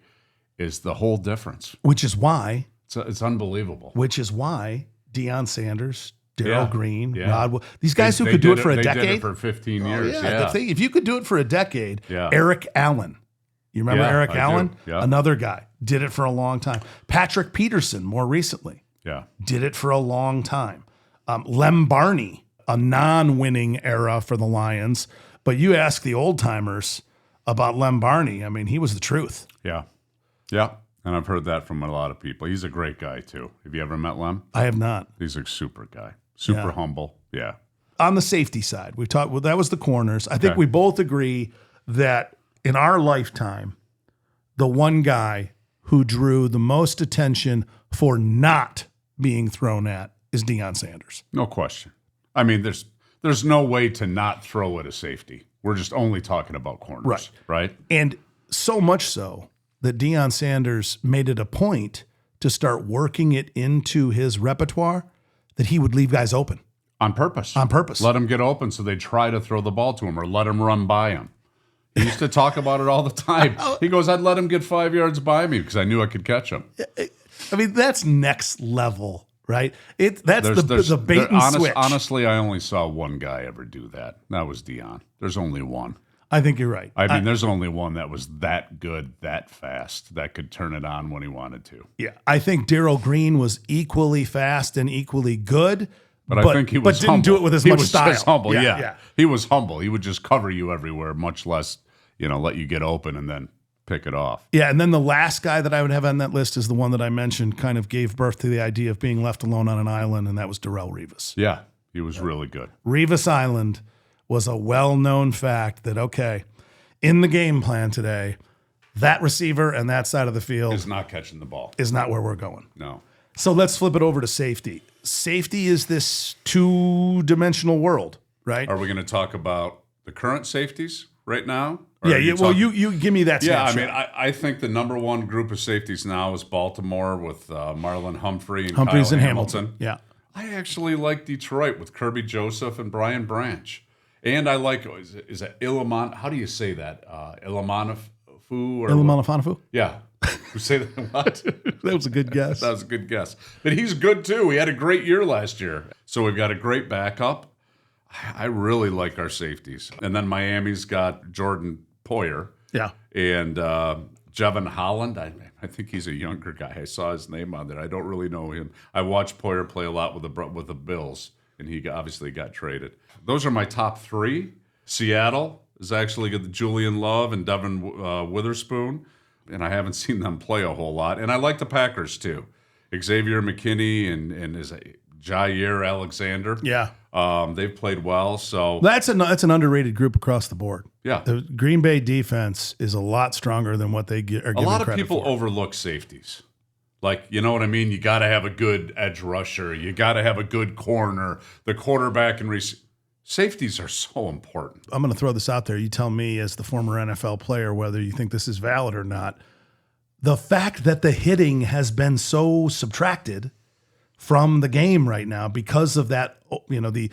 Speaker 2: is the whole difference.
Speaker 1: Which is why.
Speaker 2: It's unbelievable.
Speaker 1: Which is why Deion Sanders, Darryl Green, Rod, these guys who could do it for a decade. They did
Speaker 2: it for 15 years.
Speaker 1: If you could do it for a decade, Eric Allen. You remember Eric Allen?
Speaker 2: Yeah.
Speaker 1: Another guy. Did it for a long time. Patrick Peterson, more recently.
Speaker 2: Yeah.
Speaker 1: Did it for a long time. Lem Barney, a non-winning era for the Lions. But you ask the old-timers about Lem Barney. I mean, he was the truth.
Speaker 2: Yeah. Yeah. And I've heard that from a lot of people. He's a great guy, too. Have you ever met Lem?
Speaker 1: I have not.
Speaker 2: He's a super guy. Super humble. Yeah.
Speaker 1: On the safety side, we talked. Well, that was the corners. I think we both agree that in our lifetime, the one guy who drew the most attention for not being thrown at is Deion Sanders.
Speaker 2: No question. I mean, there's no way to not throw at a safety. We're just only talking about corners, right?
Speaker 1: And so much so that Deion Sanders made it a point to start working it into his repertoire that he would leave guys open.
Speaker 2: On purpose.
Speaker 1: Let
Speaker 2: them get open so they try to throw the ball to him or let him run by him. He used to talk about it all the time. He goes, I'd let him get 5 yards by me because I knew I could catch him.
Speaker 1: I mean, that's next level, right? That's the bait and switch.
Speaker 2: Honestly, I only saw one guy ever do that. That was Dion. There's only one.
Speaker 1: I think you're right.
Speaker 2: I mean, there's only one that was that good, that fast, that could turn it on when he wanted to.
Speaker 1: Yeah, I think Darryl Green was equally fast and equally good,
Speaker 2: but I think he was
Speaker 1: didn't do it with as much style.
Speaker 2: He was just humble, yeah. He was humble. He would just cover you everywhere, much less, let you get open and then pick it off.
Speaker 1: Yeah, and then the last guy that I would have on that list is the one that I mentioned kind of gave birth to the idea of being left alone on an island, and that was Darrelle Revis.
Speaker 2: Yeah, he was really good.
Speaker 1: Revis Island was a well-known fact that, okay, in the game plan today, that receiver and that side of the field
Speaker 2: Is not catching the ball.
Speaker 1: is not where we're going.
Speaker 2: No.
Speaker 1: So let's flip it over to safety. Safety is this two-dimensional world, right?
Speaker 2: Are we going to talk about the current safeties right now?
Speaker 1: Yeah, you give me that
Speaker 2: Yeah,
Speaker 1: snapshot.
Speaker 2: I mean, I think the number one group of safeties now is Baltimore with Marlon Humphrey and
Speaker 1: Humphreys
Speaker 2: Kyle
Speaker 1: and
Speaker 2: Hamilton.
Speaker 1: Yeah.
Speaker 2: I actually like Detroit with Kirby Joseph and Brian Branch. And I like, is it Illiman? How do you say that? Illamanafu?
Speaker 1: Ilamanafonafu?
Speaker 2: Yeah. You say that? What?
Speaker 1: That was a good guess.
Speaker 2: That was a good guess. But he's good too. He had a great year last year. So we've got a great backup. I really like our safeties. And then Miami's got Jordan Poyer.
Speaker 1: Yeah.
Speaker 2: And Jevon Holland. I think he's a younger guy. I saw his name on there. I don't really know him. I watched Poyer play a lot with the Bills, and he obviously got traded. Those are my top three. Seattle is actually got Julian Love and Devin Witherspoon, and I haven't seen them play a whole lot. And I like the Packers too. Xavier McKinney and is Jair Alexander.
Speaker 1: Yeah.
Speaker 2: They've played well. So
Speaker 1: That's an underrated group across the board.
Speaker 2: yeah,
Speaker 1: The Green Bay defense is a lot stronger than what they are given
Speaker 2: a lot of
Speaker 1: credit
Speaker 2: people
Speaker 1: for.
Speaker 2: overlook safeties. Like, you know what I mean? You got to have a good edge rusher. You got to have a good corner. The quarterback and safeties are so important.
Speaker 1: I'm going to throw this out there. You tell me, as the former NFL player, whether you think this is valid or not. The fact that the hitting has been so subtracted from the game right now because of that, the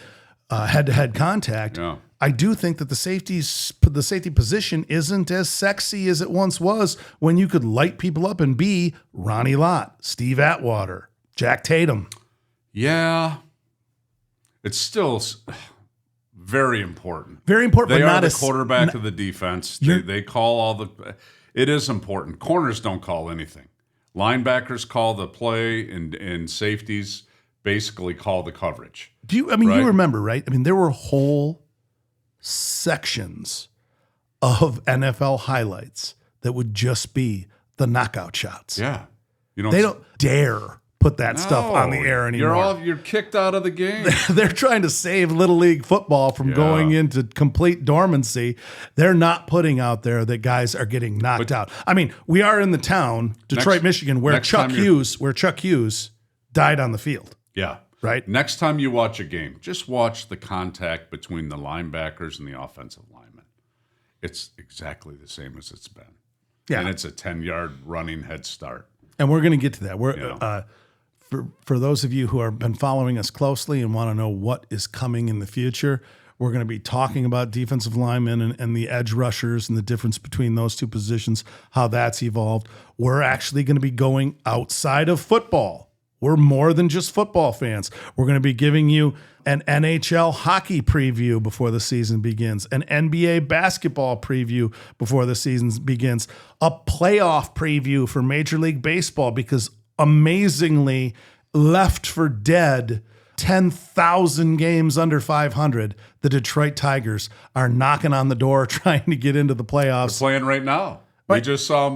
Speaker 1: head-to-head contact.
Speaker 2: Yeah.
Speaker 1: I do think that the safety position isn't as sexy as it once was when you could light people up and be Ronnie Lott, Steve Atwater, Jack Tatum.
Speaker 2: Yeah. It's still very important.
Speaker 1: Very important,
Speaker 2: They
Speaker 1: but
Speaker 2: are
Speaker 1: not
Speaker 2: the
Speaker 1: as
Speaker 2: quarterback of the defense. They call all the – it is important. Corners don't call anything. Linebackers call the play, and safeties basically call the coverage.
Speaker 1: You
Speaker 2: Right.
Speaker 1: remember, right? I mean, there were whole sections of NFL highlights that would just be the knockout shots.
Speaker 2: Yeah.
Speaker 1: They don't dare put that stuff on the air anymore.
Speaker 2: You're kicked out of the game.
Speaker 1: They're trying to save Little League football from going into complete dormancy. They're not putting out there that guys are getting knocked out. I mean, we are in the town, Detroit, Michigan, where Chuck Hughes died on the field.
Speaker 2: Yeah.
Speaker 1: Right?
Speaker 2: Next time you watch a game, just watch the contact between the linebackers and the offensive linemen. It's exactly the same as it's been.
Speaker 1: Yeah.
Speaker 2: And it's a 10-yard running head start.
Speaker 1: And we're going to get to that. For those of you who have been following us closely and want to know what is coming in the future, we're going to be talking about defensive linemen and the edge rushers and the difference between those two positions, how that's evolved. We're actually going to be going outside of football. We're more than just football fans. We're going to be giving you an NHL hockey preview before the season begins, an NBA basketball preview before the season begins, a playoff preview for Major League Baseball, because amazingly, left for dead, 10,000 games under 500, the Detroit Tigers are knocking on the door trying to get into the playoffs.
Speaker 2: Playing right now.
Speaker 1: Right.
Speaker 2: We just saw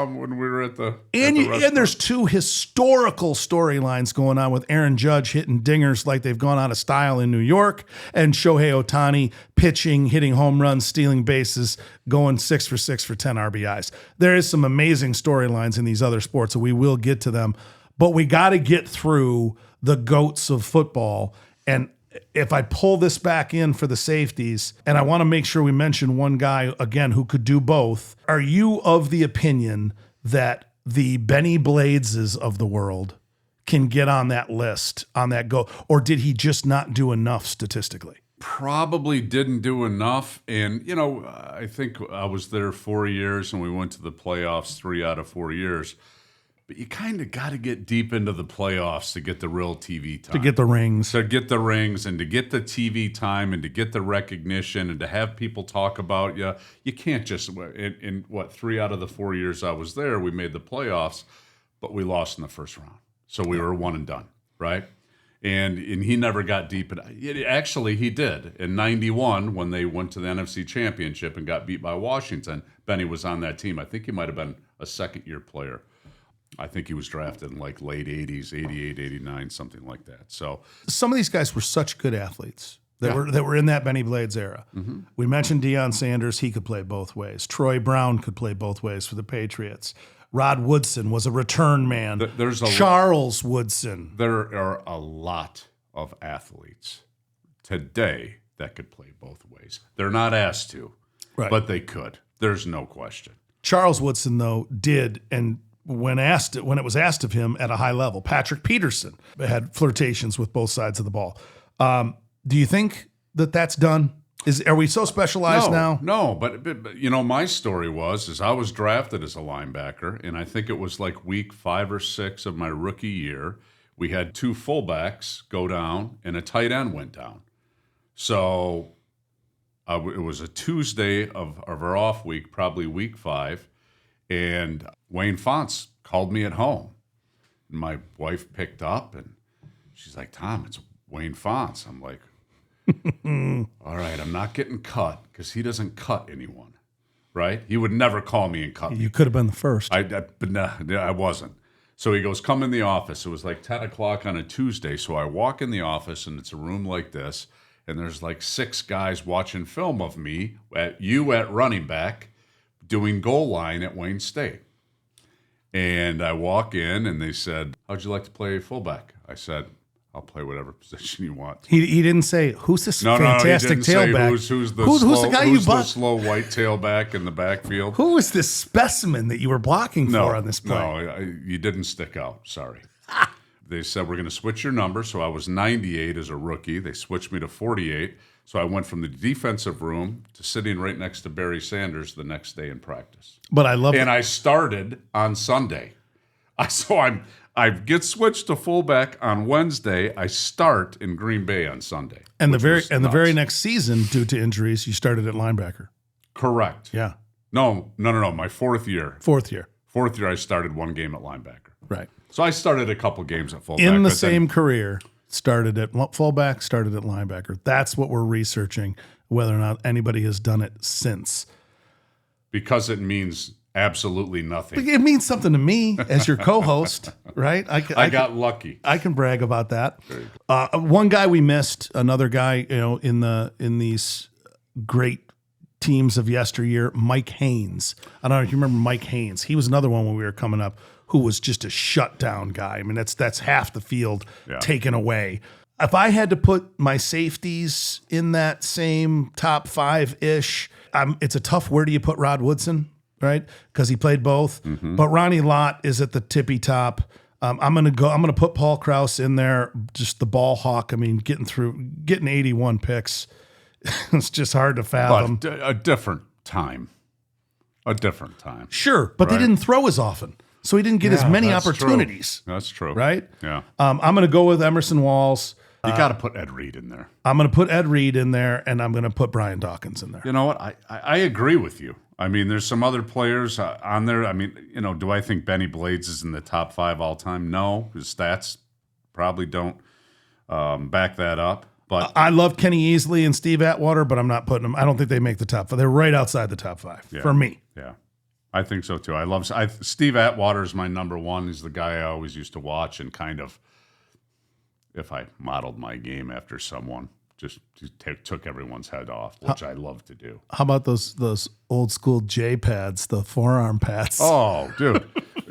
Speaker 2: him when we were at the
Speaker 1: And
Speaker 2: restaurant.
Speaker 1: there's two historical storylines going on with Aaron Judge hitting dingers like they've gone out of style in New York, and Shohei Ohtani pitching, hitting home runs, stealing bases, going 6 for 6 for 10 RBIs. There is some amazing storylines in these other sports, and we will get to them. But we got to get through the GOATs of football. And if I pull this back in for the safeties, and I want to make sure we mention one guy, again, who could do both, are you of the opinion that the Benny Bladeses of the world can get on that list, on that GOAT, or did he just not do enough statistically?
Speaker 2: Probably didn't do enough. And, I think I was there 4 years and we went to the playoffs 3 out of 4 years. But you kind of got to get deep into the playoffs to get the real TV time.
Speaker 1: To get the rings.
Speaker 2: To get the rings and to get the TV time and to get the recognition and to have people talk about you. You can't just, in 3 out of the 4 years I was there, we made the playoffs, but we lost in the first round. So we were one and done, right? And he never got deep. Actually, he did. In 91, when they went to the NFC Championship and got beat by Washington, Benny was on that team. I think he might have been a second-year player. I think he was drafted in like late 80s, 88, 89, something like that. So
Speaker 1: some of these guys were such good athletes that were in that Benny Blades era. Mm-hmm. We mentioned Deion Sanders. He could play both ways. Troy Brown could play both ways for the Patriots. Rod Woodson was a return man. Charles Woodson.
Speaker 2: There are a lot of athletes today that could play both ways. They're not asked to, but they could. There's no question.
Speaker 1: Charles Woodson, though, did, and when it was asked of him at a high level. Patrick Peterson had flirtations with both sides of the ball. Do you think that that's done? Are we so specialized now?
Speaker 2: No, but you know, my story is I was drafted as a linebacker, and I think it was like week 5 or 6 of my rookie year. We had 2 fullbacks go down, and a tight end went down. So it was a Tuesday of our off week, probably week 5, and Wayne Fonts called me at home. And my wife picked up, and she's like, "Tom, it's Wayne Fonts." I'm like, all right, I'm not getting cut because he doesn't cut anyone, right? He would never call me and cut me.
Speaker 1: You could have been the first.
Speaker 2: But no, I wasn't. So he goes, "Come in the office." It was like 10 o'clock on a Tuesday. So I walk in the office, and it's a room like this, and there's like 6 guys watching film of me at running back doing goal line at Wayne State. And I walk in, and they said, "How'd you like to play fullback?" I said, "I'll play whatever position you want."
Speaker 1: He didn't say, "Who's this fantastic tailback?
Speaker 2: Who's the guy you bought? The slow white tailback in the backfield?
Speaker 1: Who is this specimen that you were blocking for on this play?"
Speaker 2: No, you didn't stick out. Sorry. They said, "We're going to switch your number." So I was 98 as a rookie. They switched me to 48. So I went from the defensive room to sitting right next to Barry Sanders the next day in practice.
Speaker 1: But I love it.
Speaker 2: And I started on Sunday. I get switched to fullback on Wednesday. I start in Green Bay on Sunday.
Speaker 1: And the very next season, due to injuries, you started at linebacker.
Speaker 2: Correct.
Speaker 1: Yeah.
Speaker 2: No. My 4th year.
Speaker 1: 4th year.
Speaker 2: 4th year, I started 1 game at linebacker.
Speaker 1: Right.
Speaker 2: So I started a couple games at fullback.
Speaker 1: In the same career, started at fullback, started at linebacker. That's what we're researching, whether or not anybody has done it since.
Speaker 2: Because it means absolutely nothing.
Speaker 1: It means something to me as your co-host, right?
Speaker 2: I got lucky.
Speaker 1: I can brag about that. One guy we missed, another guy, in these great teams of yesteryear, Mike Haynes. I don't know if you remember Mike Haynes. He was another one when we were coming up who was just a shutdown guy. I mean, that's half the field taken away. If I had to put my safeties in that same top 5-ish, it's a tough. Where do you put Rod Woodson? Right, because he played both. Mm-hmm. But Ronnie Lott is at the tippy top. I'm gonna put Paul Krause in there. Just the ball hawk. I mean, getting 81 picks. It's just hard to fathom.
Speaker 2: But a different time.
Speaker 1: Sure, but they didn't throw as often, so he didn't get as many opportunities.
Speaker 2: True. That's true.
Speaker 1: Right?
Speaker 2: Yeah.
Speaker 1: I'm gonna go with Emerson Walls.
Speaker 2: You got to put Ed Reed in there.
Speaker 1: I'm going to put Ed Reed in there, and I'm going to put Brian Dawkins in there.
Speaker 2: You know what? I agree with you. I mean, there's some other players on there. I mean, do I think Benny Blades is in the top 5 all time? No. His stats probably don't back that up. But
Speaker 1: I love Kenny Easley and Steve Atwater, but I'm not putting them. I don't think they make the top 5. They're right outside the top 5 for me.
Speaker 2: Yeah. I think so, too. Steve Atwater is my number 1. He's the guy I always used to watch and kind of, if I modeled my game after someone, just took everyone's head off, which I love to do.
Speaker 1: How about those old school J pads, the forearm pads?
Speaker 2: Oh, dude!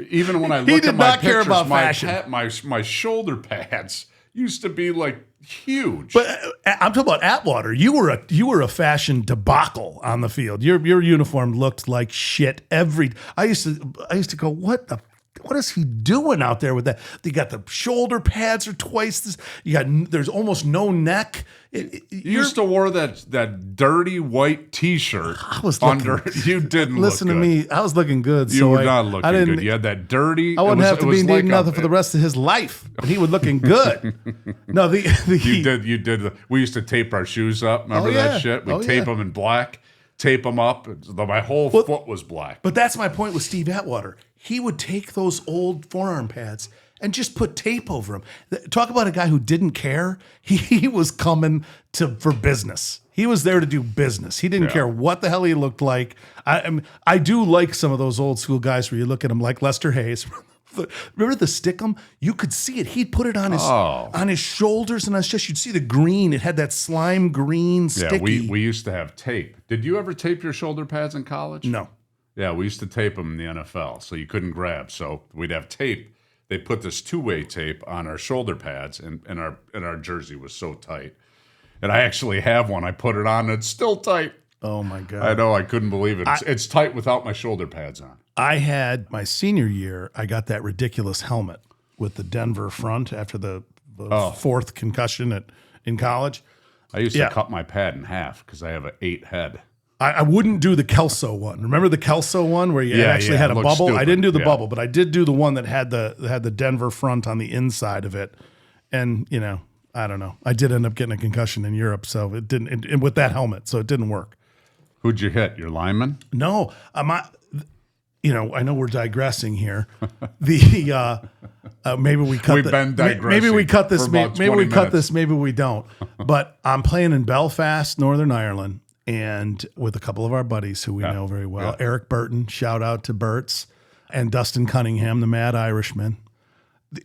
Speaker 2: Even when I look at my pictures, my shoulder pads used to be like huge.
Speaker 1: But I'm talking about Atwater. You were a fashion debacle on the field. Your uniform looked like shit. I used to go, what is he doing out there with that? You got the shoulder pads are twice this. There's almost no neck.
Speaker 2: You used to wear that dirty white T-shirt.
Speaker 1: I was
Speaker 2: under. You didn't
Speaker 1: listen
Speaker 2: look
Speaker 1: to
Speaker 2: good.
Speaker 1: me. I was looking good.
Speaker 2: You were not looking good. You had that dirty.
Speaker 1: I wouldn't have to be needing nothing for the rest of his life. But he was looking good. No,
Speaker 2: you did. We used to tape our shoes up. Remember that shit? We tape them in black. Tape them up. My whole foot was black.
Speaker 1: But that's my point with Steve Atwater. He would take those old forearm pads and just put tape over him. Talk about a guy who didn't care. He was coming for business. He was there to do business. He didn't care what the hell he looked like. I do like some of those old school guys where you look at him like Lester Hayes. Remember the stickum? You could see it. He'd put it on his shoulders and on his chest. You'd see the green. It had that slime green sticky.
Speaker 2: Yeah, we used to have tape. Did you ever tape your shoulder pads in college?
Speaker 1: No.
Speaker 2: Yeah, we used to tape them in the NFL, so you couldn't grab. So we'd have tape. They put this two-way tape on our shoulder pads, and our jersey was so tight. And I actually have one. I put it on, and it's still tight.
Speaker 1: Oh, my God.
Speaker 2: I know. I couldn't believe it. It's tight without my shoulder pads on.
Speaker 1: I had my senior year, I got that ridiculous helmet with the Denver front after the fourth concussion in college.
Speaker 2: I used to cut my pad in half because I have an 8 head.
Speaker 1: I wouldn't do the Kelso one. Remember the Kelso one where you actually had a bubble?
Speaker 2: Stupid.
Speaker 1: I didn't do the bubble, but I did do the one that had the Denver front on the inside of it. And, I don't know. I did end up getting a concussion in Europe, so it didn't and with that helmet, so it didn't work.
Speaker 2: Who'd you hit? Your lineman?
Speaker 1: No. I know we're digressing here. The maybe we cut.
Speaker 2: We've been digressing.
Speaker 1: Maybe we cut this. Maybe we cut
Speaker 2: minutes.
Speaker 1: this. Maybe we don't. But I'm playing in Belfast, Northern Ireland, and with a couple of our buddies who we know very well.
Speaker 2: Yeah.
Speaker 1: Eric Burton, shout out to Burt's, and Dustin Cunningham, the Mad Irishman.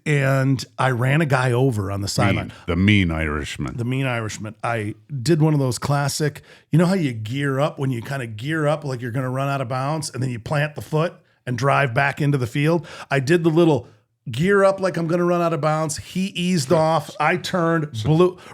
Speaker 1: And I ran a guy over on the sideline.
Speaker 2: The mean Irishman.
Speaker 1: The mean Irishman. I did one of those classic, you know how you gear up when you kind of gear up like you're going to run out of bounds and then you plant the foot and drive back into the field? I did the little gear up like I'm going to run out of bounds. He eased off. I turned,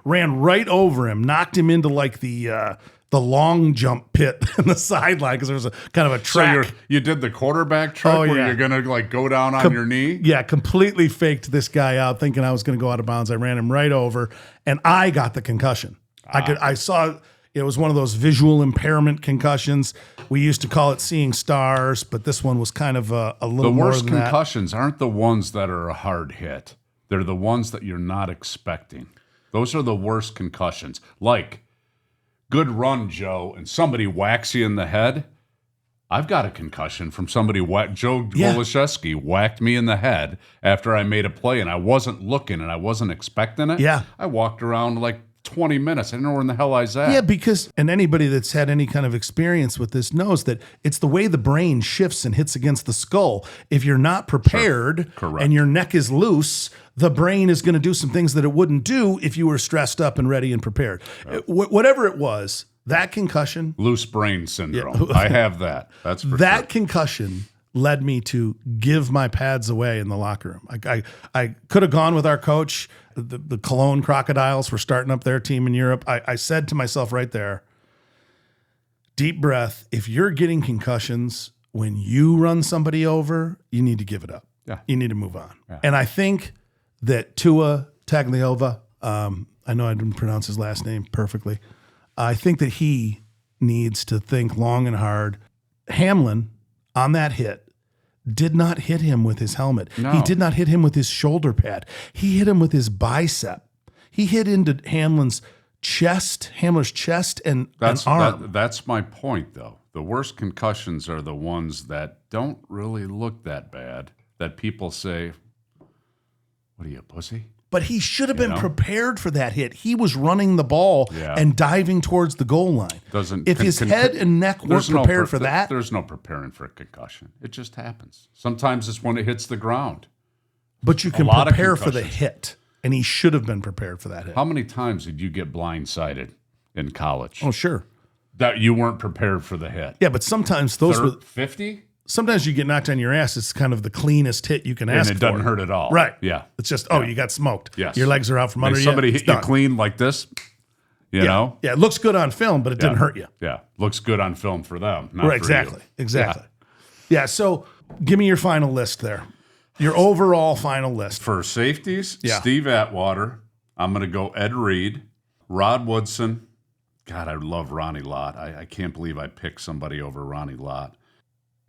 Speaker 1: ran right over him, knocked him into like the long jump pit in the sideline because there was a kind of a track.
Speaker 2: So you did the quarterback trick where you're going to like go down on your knee?
Speaker 1: Yeah, completely faked this guy out thinking I was going to go out of bounds. I ran him right over and I got the concussion. I saw it was one of those visual impairment concussions. We used to call it seeing stars, but this one was kind of a little more than that.
Speaker 2: The worst concussions aren't the ones that are a hard hit. They're the ones that you're not expecting. Those are the worst concussions. Like, good run, Joe, and somebody whacks you in the head. I've got a concussion from somebody Joe Woloszewski whacked me in the head after I made a play, and I wasn't looking and I wasn't expecting it.
Speaker 1: Yeah.
Speaker 2: I walked around like 20 minutes. I didn't know where in the hell I was at.
Speaker 1: Yeah, because, and anybody that's had any kind of experience with this knows that it's the way the brain shifts and hits against the skull. If you're not prepared and your neck is loose, the brain is going to do some things that it wouldn't do if you were stressed up and ready and prepared. Whatever it was, that concussion.
Speaker 2: Loose brain syndrome. I have that. That's for
Speaker 1: that
Speaker 2: sure.
Speaker 1: concussion led me to give my pads away in the locker room. I could have gone with our coach. The Cologne Crocodiles were starting up their team in Europe. I said to myself right there, deep breath, if you're getting concussions when you run somebody over, you need to give it up.
Speaker 2: Yeah.
Speaker 1: You need to move on.
Speaker 2: Yeah.
Speaker 1: And I think that Tua Tagliova, I know I didn't pronounce his last name perfectly. I think that he needs to think long and hard. Hamlin, on that hit, did not hit him with his helmet.
Speaker 2: No.
Speaker 1: He did not hit him with his shoulder pad. He hit him with his bicep. He hit into Hamlin's chest and arm.
Speaker 2: That's my point, though. The worst concussions are the ones that don't really look that bad, that people say, what are you, a pussy?
Speaker 1: But he should have been prepared for that hit. He was running the ball and diving towards the goal line. If his head and neck weren't prepared for that.
Speaker 2: There's no preparing for a concussion. It just happens. Sometimes it's when it hits the ground.
Speaker 1: But you can prepare for the hit, and he should have been prepared for that hit.
Speaker 2: How many times did you get blindsided in college?
Speaker 1: Oh, sure.
Speaker 2: That you weren't prepared for the hit?
Speaker 1: Yeah, but sometimes those were
Speaker 2: 50?
Speaker 1: Sometimes you get knocked on your ass. It's kind of the cleanest hit you can ask for.
Speaker 2: And it doesn't hurt at all.
Speaker 1: Right.
Speaker 2: Yeah.
Speaker 1: It's just, you got smoked.
Speaker 2: Yes.
Speaker 1: Your legs are out from under you.
Speaker 2: Somebody hit you clean like this, you know?
Speaker 1: Yeah, it looks good on film, but it didn't hurt you.
Speaker 2: Yeah. Looks good on film for them, not for
Speaker 1: exactly.
Speaker 2: you.
Speaker 1: Exactly. Yeah, so give me your final list there. Your overall final list.
Speaker 2: For safeties, Steve Atwater. I'm going to go Ed Reed, Rod Woodson. God, I love Ronnie Lott. I can't believe I picked somebody over Ronnie Lott.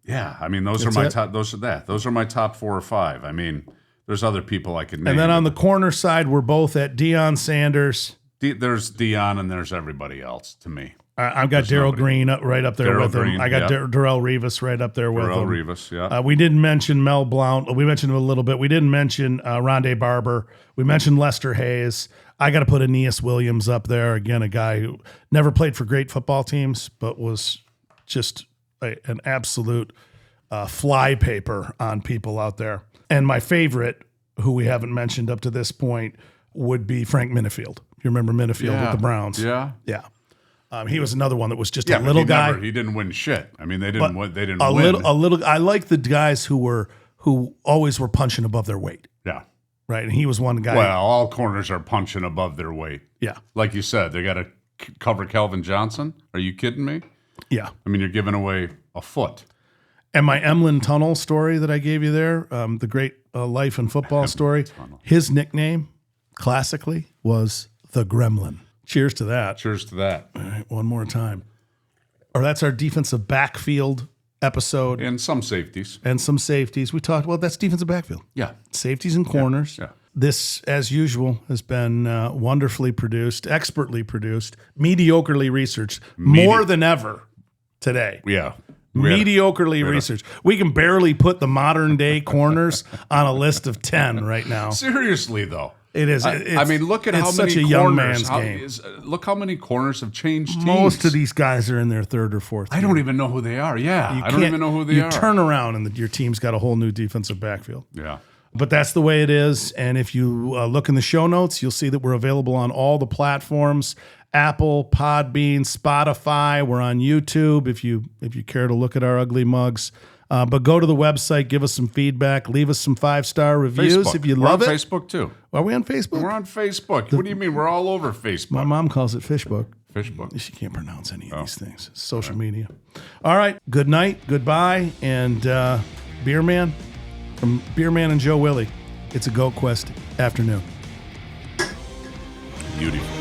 Speaker 2: Yeah, I mean those are my top. Those are my top 4 or 5. I mean, there's other people I could name.
Speaker 1: And then on the corner side, we're both at Deion Sanders.
Speaker 2: There's Deion and there's everybody else to me.
Speaker 1: I've got Darryl Green right up there with him. I got Darrelle Revis right up there with him.
Speaker 2: Darrelle Revis, yeah.
Speaker 1: We didn't mention Mel Blount. We mentioned him a little bit. We didn't mention Rondé Barber. We mentioned Lester Hayes. I got to put Aeneas Williams up there. Again, a guy who never played for great football teams, but was just an absolute flypaper on people out there. And my favorite, who we haven't mentioned up to this point, would be Frank Minifield. You remember Minifield with the Browns?
Speaker 2: Yeah.
Speaker 1: Yeah. He was another one that was just a little guy.
Speaker 2: He didn't win shit. I mean, they didn't win. They didn't
Speaker 1: win. A little. I like the guys who always were punching above their weight.
Speaker 2: Yeah.
Speaker 1: Right. And he was one guy.
Speaker 2: Well, all corners are punching above their weight.
Speaker 1: Yeah.
Speaker 2: Like you said, they got to cover Calvin Johnson. Are you kidding me?
Speaker 1: Yeah.
Speaker 2: I mean, you're giving away a foot.
Speaker 1: And my Emlyn Tunnel story that I gave you there, the great life and football story, his nickname, classically, was the Gremlin. Cheers to that.
Speaker 2: Cheers to that.
Speaker 1: All right, one more time. Or that's our defensive backfield episode.
Speaker 2: And some safeties.
Speaker 1: We talked, well, that's defensive backfield.
Speaker 2: Yeah.
Speaker 1: Safeties and corners.
Speaker 2: Yeah.
Speaker 1: This, as usual, has been wonderfully produced, expertly produced, mediocrely researched, more than ever today.
Speaker 2: Yeah.
Speaker 1: Mediocrely researched. We can barely put the modern day corners on a list of 10 right now.
Speaker 2: Seriously, though.
Speaker 1: It is.
Speaker 2: I mean, look at how many
Speaker 1: such a young man's game.
Speaker 2: Look how many corners have changed teams.
Speaker 1: Most of these guys are in their third or fourth.
Speaker 2: I don't even know who they are. Yeah, I don't even know who they are.
Speaker 1: You turn around and your team's got a whole new defensive backfield.
Speaker 2: Yeah.
Speaker 1: But that's the way it is. And if you look in the show notes, you'll see that we're available on all the platforms: Apple, Podbean, Spotify. We're on YouTube if you care to look at our ugly mugs. But go to the website, give us some feedback, leave us some 5-star reviews
Speaker 2: Facebook.
Speaker 1: if you love it.
Speaker 2: We're on Facebook too.
Speaker 1: Are we on Facebook?
Speaker 2: We're on Facebook. What do you mean? We're all over Facebook.
Speaker 1: My mom calls it Fishbook.
Speaker 2: Fishbook.
Speaker 1: She can't pronounce any of these things. It's social media. All right. Good night. Goodbye. And Beer Man, from Beer Man and Joe Willie, it's a GOAT Quest afternoon.
Speaker 2: Beautiful.